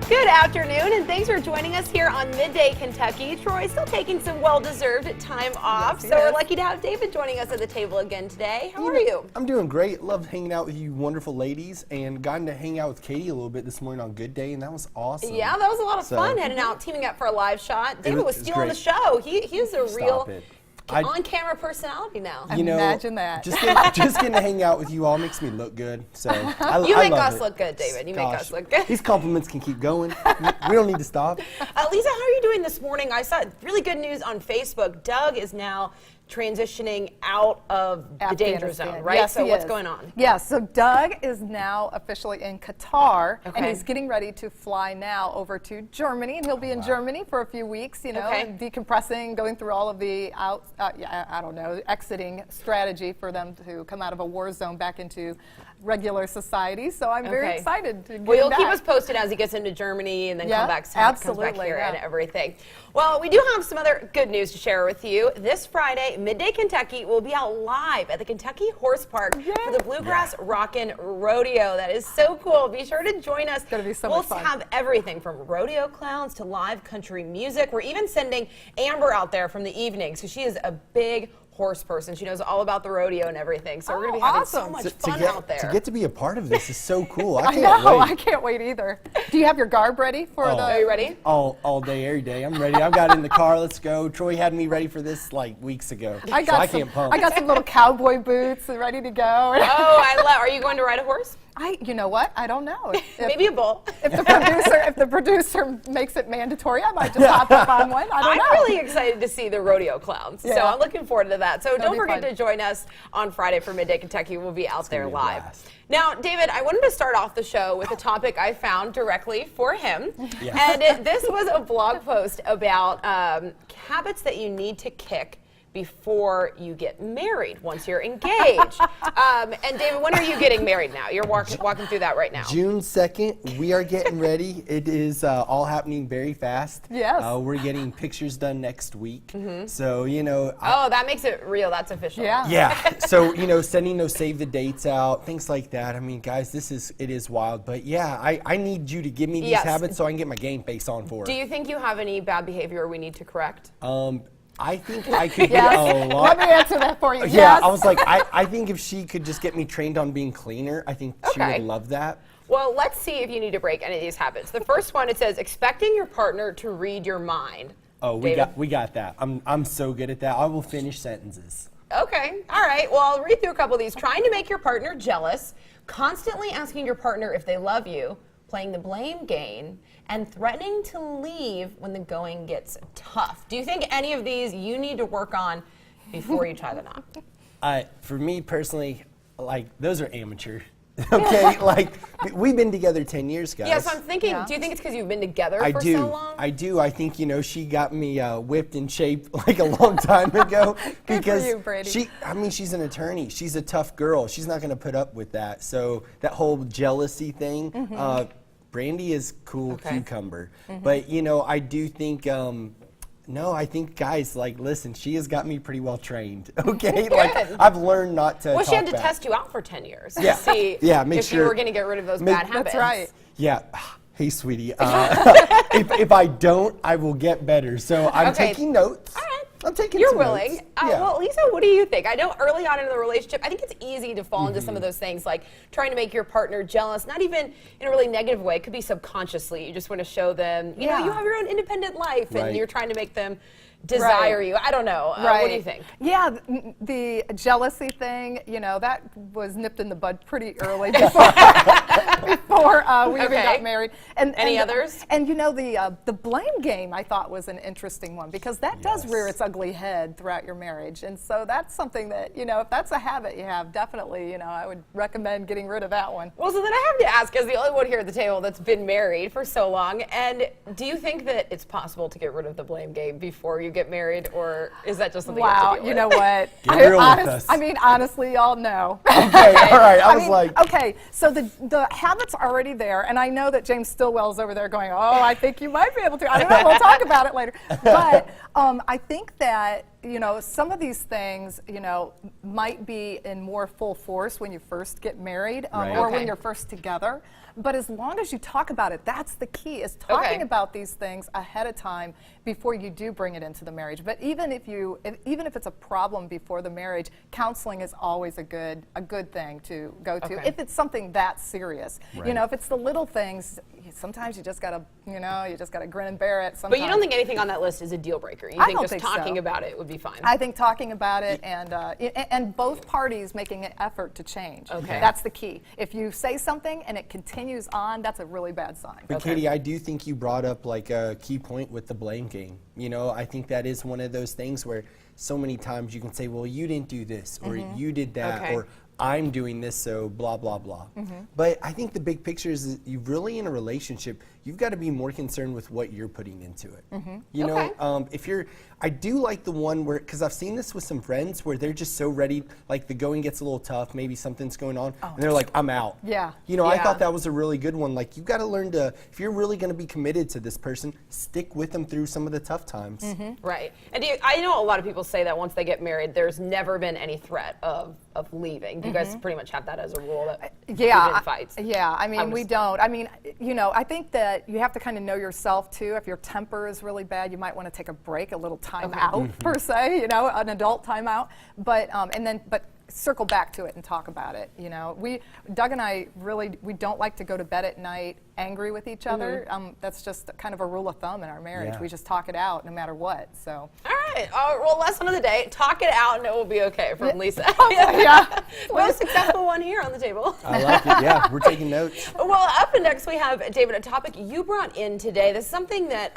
Good afternoon, and thanks for joining us here on Midday Kentucky. Troy's still taking some well-deserved time off, so we're lucky to have David joining us at the table again today. How are you? I'm doing great. Loved hanging out with you wonderful ladies, and gotten to hang out with Katie a little bit this morning on Good Day, and that was awesome. Yeah, that was a lot of fun, heading out, teaming up for a live shot. David was stealing the show. He's a real on-camera personality now. Imagine that. Just getting to hang out with you all makes me look good. So you make us look good, David. You make us look good. These compliments can keep going. We don't need to stop. Lisa, how are you doing this morning? I saw really good news on Facebook. Doug is now transitioning out of the danger zone, right? Yes, so what's going on? Yes, so Doug is now officially in Qatar, and he's getting ready to fly now over to Germany, and he'll be in Germany for a few weeks, and decompressing, going through all of the exiting strategy for them to come out of a war zone back into regular society. So I'm very excited to get Well, you'll back. keep us posted as he gets into Germany and then comes back here and everything. Well, we do have some other good news to share with you. This Friday, Midday Kentucky will be out live at the Kentucky Horse Park for the Bluegrass Rockin' Rodeo. That is so cool. Be sure to join us. It's going to be so much fun. We'll have everything from rodeo clowns to live country music. We're even sending Amber out there from the evening, so she is a big horse person. She knows all about the rodeo and everything. So we're going to be having so much fun out there. To get to be a part of this is so cool. I know. I can't wait either. Do you have your garb ready for the? Are you ready? All day, every day. I'm ready. I've got it in the car. Let's go. Troy had me ready for this like weeks ago. I got some little cowboy boots ready to go. Are you going to ride a horse? You know what? I don't know. Maybe a bull. If the producer makes it mandatory, I might just hop up on one. I don't know. I'm really excited to see the rodeo clowns. So I'm looking forward to that. So don't forget to join us on Friday for Midday Kentucky. We'll be out there live. Now, David, I wanted to start off the show with a topic I found directly for him. And this was a blog post about habits that you need to kick before you get married, once you're engaged. And David, when are you getting married now? You're walking through that right now. June 2nd, we are getting ready. It is all happening very fast. Yes. We're getting pictures done next week. So, that makes it real. That's official. Yeah. So, sending those save the dates out, things like that. I mean, guys, it is wild. But yeah, I need you to give me these habits so I can get my game face on for it. Do you think you have any bad behavior we need to correct? I think I could get a lot. Let me answer that for you. Yeah, I was like, I think if she could just get me trained on being cleaner, I think she would love that. Well, let's see if you need to break any of these habits. The first one, it says expecting your partner to read your mind. Oh, we got that. I'm so good at that. I will finish sentences. Okay, all right. Well, I'll read through a couple of these. Trying to make your partner jealous, constantly asking your partner if they love you, playing the blame game, and threatening to leave when the going gets tough. Do you think any of these you need to work on before you tie the knot? For me personally, those are amateur. Okay, we've been together 10 years, guys. Yeah, so I'm thinking, do you think it's because you've been together for so long? I do. I think, she got me whipped in shape a long time ago. Because Good for you, Brady. she's an attorney. She's a tough girl. She's not going to put up with that. So that whole jealousy thing, Brandy is cool cucumber. But, I do think, I think, guys, listen, she has got me pretty well trained, okay? I've learned not to she had to test you out for 10 years to see make if sure you were going to get rid of those bad habits. That's right. Yeah. Hey, sweetie, if I don't, I will get better. So I'm taking notes. All right. I'm taking You're some willing. notes. Well, Lisa, what do you think? I know early on in the relationship, I think it's easy to fall into some of those things, like trying to make your partner jealous, not even in a really negative way. It could be subconsciously. You just want to show them, you know, you have your own independent life, and you're trying to make them desire you. I don't know. What do you think? Yeah, the jealousy thing, that was nipped in the bud pretty early before we even got married. And any others? And the blame game I thought was an interesting one, because that does rear its ugly head throughout your marriage. And so that's something that, if that's a habit you have, definitely, I would recommend getting rid of that one. Well, so then I have to ask, as the only one here at the table that's been married for so long, and do you think that it's possible to get rid of the blame game before you get married, or is that just something you have to deal with? You know what? Honestly, y'all know. Okay, all right. Okay, so the habit's already there, and I know that James Stillwell's over there going, I think you might be able to. I don't know, we'll talk about it later. But I think that, some of these things, might be in more full force when you first get married, or when you're first together. But as long as you talk about it, that's the key, is talking about these things ahead of time before you do bring it into the marriage. But even if it's a problem before the marriage, counseling is always a good thing to go to if it's something that serious. Right. You know, if it's the little things, sometimes you just gotta, grin and bear it. Sometimes. But you don't think anything on that list is a deal breaker? You think just talking about it would be fine? I think talking about it and both parties making an effort to change. Okay. That's the key. If you say something and it continues on, that's a really bad sign. But Katie, I do think you brought up like a key point with the blame game. You know, I think that is one of those things where so many times you can say, well, you didn't do this, or you did that, or I'm doing this, so blah, blah, blah. But I think the big picture is that you really, in a relationship, you've got to be more concerned with what you're putting into it. You know, I do like the one where, because I've seen this with some friends where they're just so ready, like the going gets a little tough, maybe something's going on, and they're like, I'm out. Yeah. You know, I thought that was a really good one. Like, you've got to learn to, if you're really going to be committed to this person, stick with them through some of the tough times. Right. And I know a lot of people say that once they get married, there's never been any threat of leaving. Do you guys pretty much have that as a rule that prevent fights? Yeah, I mean, we don't. I mean, you know, I think that you have to kind of know yourself too. If your temper is really bad, you might want to take a break, a little time out per se, you know, an adult time out. But but circle back to it and talk about it. You know, Doug and I we don't like to go to bed at night angry with each other. That's just kind of a rule of thumb in our marriage. We just talk it out no matter what. So. All right. Well, lesson of the day: talk it out and it will be okay. From Lisa. Most successful one here on the table. I like it. Yeah, we're taking notes. Well, up next we have, David, a topic you brought in today. This is something that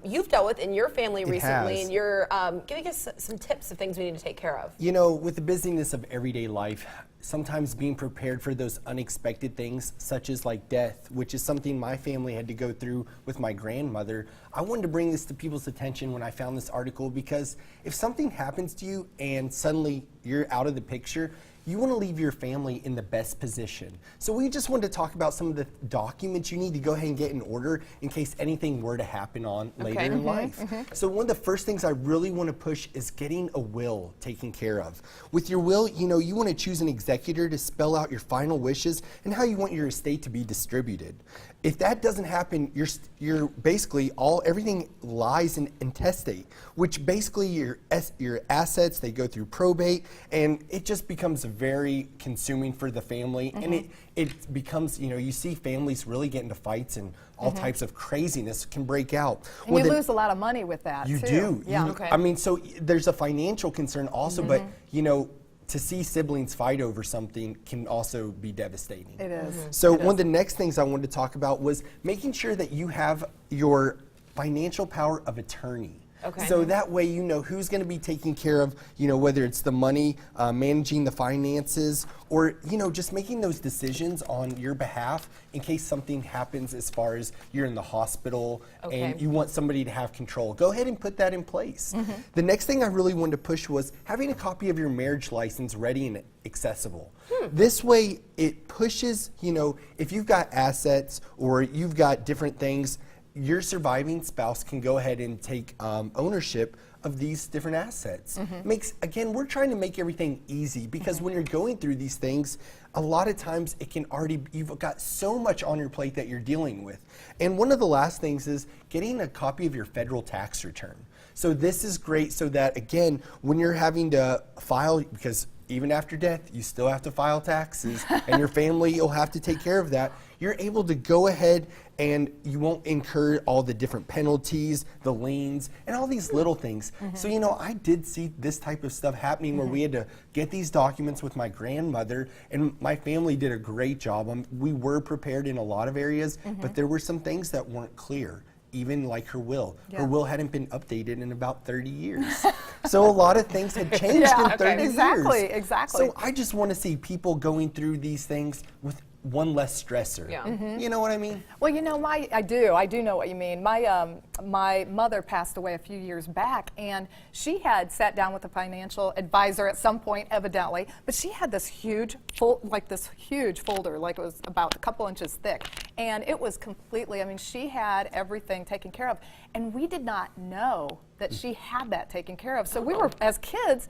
you've dealt with in your family recently, and you're giving us some tips of things we need to take care of. You know, with the busyness of everyday life, sometimes being prepared for those unexpected things, such as like death, which is something my family had to go through with my grandmother. I wanted to bring this to people's attention when I found this article, because if something happens to you and suddenly you're out of the picture, you want to leave your family in the best position. So we just wanted to talk about some of the documents you need to go ahead and get in order in case anything were to happen on later in life. So one of the first things I really want to push is getting a will taken care of. With your will, you know, you want to choose an executor to spell out your final wishes and how you want your estate to be distributed. If that doesn't happen, you're basically everything lies in intestate, which basically your assets, they go through probate, and it just becomes very consuming for the family. And it becomes, you know, you see families really get into fights and all types of craziness can break out. And you lose a lot of money with that, you too. do. Yeah. I mean, so there's a financial concern also, but, you know, to see siblings fight over something can also be devastating. It is. So one of the next things I wanted to talk about was making sure that you have your financial power of attorney. So that way you know who's going to be taking care of, you know, whether it's the money, managing the finances, or, you know, just making those decisions on your behalf in case something happens as far as you're in the hospital and you want somebody to have control. Go ahead and put that in place. The next thing I really wanted to push was having a copy of your marriage license ready and accessible. This way it pushes, you know, if you've got assets or you've got different things, your surviving spouse can go ahead and take ownership of these different assets. Again, we're trying to make everything easy, because when you're going through these things, a lot of times it can you've got so much on your plate that you're dealing with. And one of the last things is getting a copy of your federal tax return. So this is great so that, again, when you're having to file, because even after death, you still have to file taxes, and your family will have to take care of that. You're able to go ahead and you won't incur all the different penalties, the liens, and all these little things. So, you know, I did see this type of stuff happening where we had to get these documents with my grandmother, and my family did a great job. We were prepared in a lot of areas, but there were some things that weren't clear. Even like her will. Her will hadn't been updated in about 30 years. So a lot of things had changed in 30 years. Exactly. So I just want to see people going through these things with one less stressor. You know what I mean? Well, you know, I do know what you mean. My mother passed away a few years back, and she had sat down with a financial advisor at some point, evidently, but she had this huge folder, like it was about a couple inches thick, and it was completely, I mean, she had everything taken care of, and we did not know that she had that taken care of. So we were, as kids,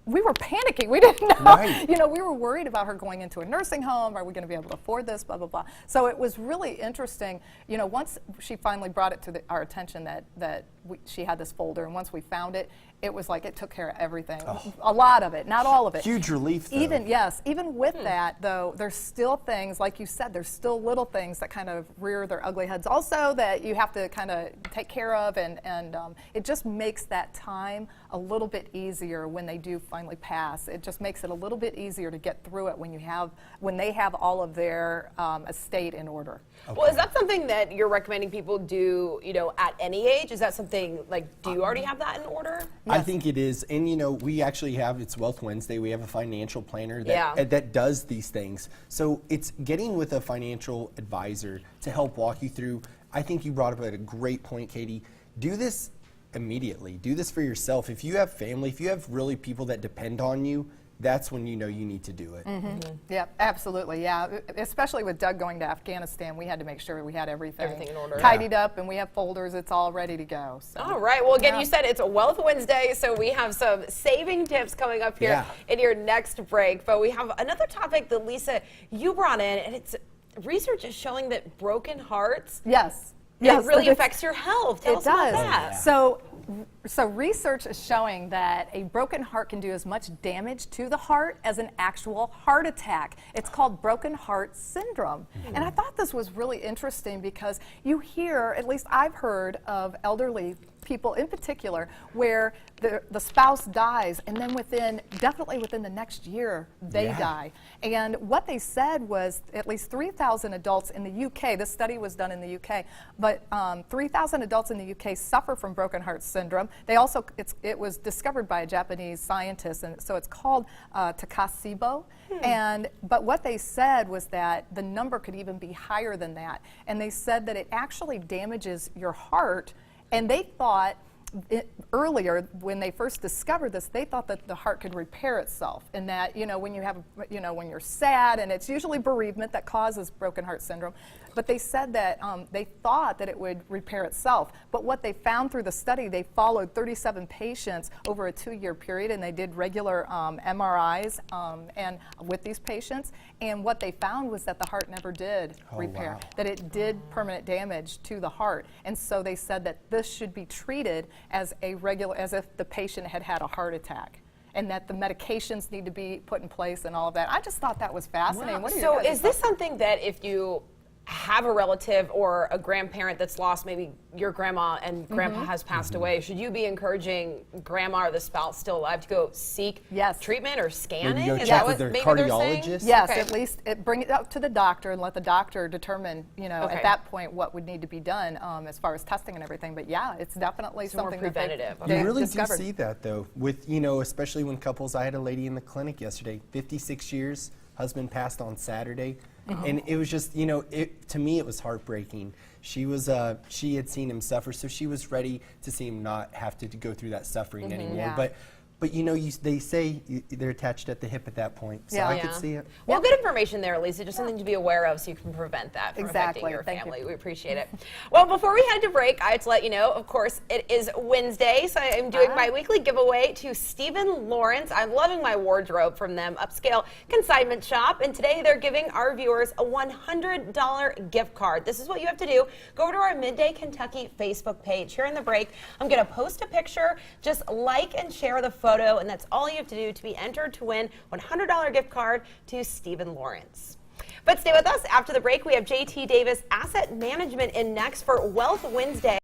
we were panicking. We didn't know. Right. You know, we were worried about her going into a nursing home. Are we going to be able to afford this? Blah, blah, blah. So it was really interesting. You know, once she finally brought it to our attention that she had this folder, and once we found it, it was like it took care of everything. Oh. A lot of it, not all of it. Huge relief, though. Even with that, though, there's still things, like you said, there's still little things that kind of rear their ugly heads also that you have to kind of take care of, and it just makes that time a little bit easier when they do finally pass. It just makes it a little bit easier to get through it when they have all of their estate in order. Okay. Well, is that something that you're recommending people do, you know, at any age? Is that something, like, do you already have that in order? Yes. I think it is. And, you know, we actually have, it's Wealth Wednesday, we have a financial planner that does these things. So it's getting with a financial advisor to help walk you through. I think you brought up a great point, Katie. Do this immediately. Do this for yourself. If you have family, if you have really people that depend on you, that's when you know you need to do it. Mm-hmm. Mm-hmm. Yeah, absolutely. Yeah, especially with Doug going to Afghanistan, we had to make sure we had everything in order, tidied up, and we have folders. It's all ready to go. So. All right. Well, again, you said it's a Wealth Wednesday, so we have some saving tips coming up here in your next break. But we have another topic that Lisa you brought in, and it's research is showing that broken hearts. Yes. It really affects your health. Tell us about that. So research is showing that a broken heart can do as much damage to the heart as an actual heart attack. It's called broken heart syndrome. Mm-hmm. And I thought this was really interesting because you hear, at least I've heard of elderly people in particular, where the spouse dies, and then definitely within the next year, they die. And what they said was at least 3,000 adults in the UK, this study was done in the UK, but 3,000 adults in the UK suffer from broken heart syndrome. They also, it was discovered by a Japanese scientist, and so it's called Takasibo. But what they said was that the number could even be higher than that. And they said that it actually damages your heart. And they thought earlier, when they first discovered this, they thought that the heart could repair itself, and that, you know, when you have, you know, when you're sad, and it's usually bereavement that causes broken heart syndrome. But they said that they thought that it would repair itself. But what they found through the study, they followed 37 patients over a 2-year period, and they did regular MRIs and with these patients. And what they found was that the heart never did repair, that it did permanent damage to the heart. And so they said that this should be treated as if the patient had had a heart attack, and that the medications need to be put in place and all of that. I just thought that was fascinating. Wow. What do so is this something that if you have a relative or a grandparent that's lost, maybe your grandma and grandpa has passed away, should you be encouraging grandma or the spouse still alive to go seek treatment or scanning? Maybe go is check that with what their maybe cardiologist? they're saying? Yes, at least bring it up to the doctor and let the doctor determine, you know, at that point what would need to be done as far as testing and everything. But yeah, it's definitely something more preventative. That You really discovered. do see that, though, with, you know, especially when couples. I had a lady in the clinic yesterday, 56 years, husband passed on Saturday. And it was just, you know, to me it was heartbreaking. She had seen him suffer, so she was ready to see him not have to go through that suffering anymore. But you know, they say they're attached at the hip at that point, so I could see it. Well, good information there, Lisa. Just something to be aware of so you can prevent that from affecting your family. We appreciate it. Well, before we head to break, I have to let you know, of course, it is Wednesday, so I'm doing my weekly giveaway to Stephen Lawrence. I'm loving my wardrobe from them, Upscale Consignment Shop, and today they're giving our viewers a $100 gift card. This is what you have to do. Go over to our Midday Kentucky Facebook page. Here in the break, I'm going to post a picture. Just like and share the photo, and that's all you have to do to be entered to win $100 gift card to Stephen Lawrence. But stay with us. After the break, we have JT Davis Asset Management in next for Wealth Wednesday.